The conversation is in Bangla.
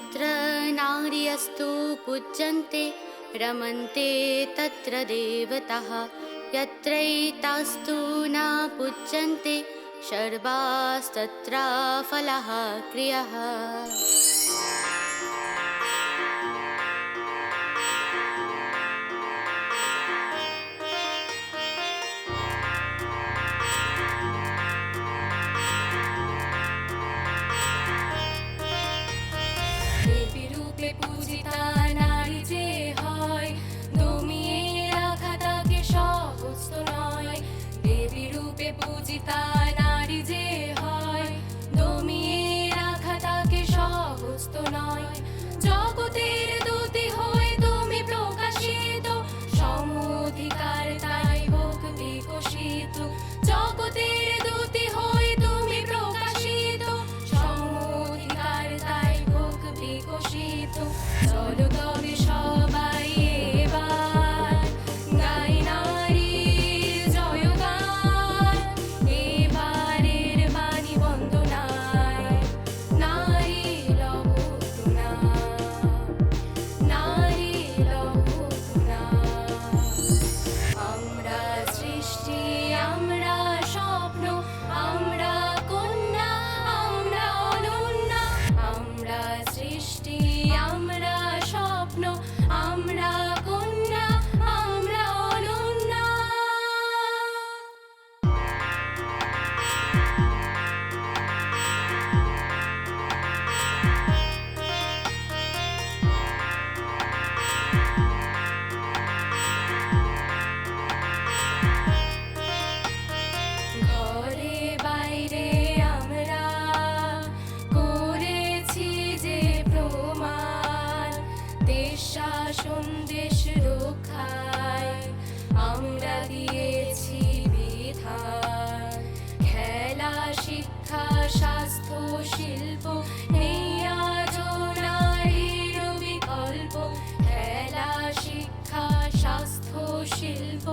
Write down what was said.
यत्र नार्यस्तु पूज्यन्ते रमन्ते तत्र देवताः यत्रैतास्तु न पूज्यन्ते सर्वास्तत्राफलाः क्रियाः। দেবী রূপে পূজিতা নারী যে হয়, দমিয়ে রাখা তাকে সহজ তো নয়। দেবী রূপে পূজিতা নারী যে হয়, দমিয়ে রাখা তাকে সহজ তো নয়। জগতের দূতি হয়ে তুমি প্রকাশিত, সম অধিকার তাই হোক বিকশিত। জগতের দূতি হয়ে তুমি প্রকাশিত, সম অধিকার তাই হোক বিকশিত। চলো তবে সবাই এবার গাই নারীর জয়গান, এবারের বাণী বন্দনায় নারী লহতুনা, নারী লহতুনা। আমরা সৃষ্টি, আমরা স্বপ্ন, আমরা কন্যা, আমরা অনন্যা। আমরা সৃষ্টি, আমরা স্বপ্ন, আমরা কন্যা, আমরা অনন্যা। ঘরে বাইরে আমরা করেছি যে প্রমাণ, দেশ শাসন দেশ রক্ষায় আমরা দিয়েছি বিধান। খেলা শিক্ষা স্বাস্থ্য শিল্প নেই আজ নারীর বিকল্প। খেলা শিক্ষা স্বাস্থ্য শিল্প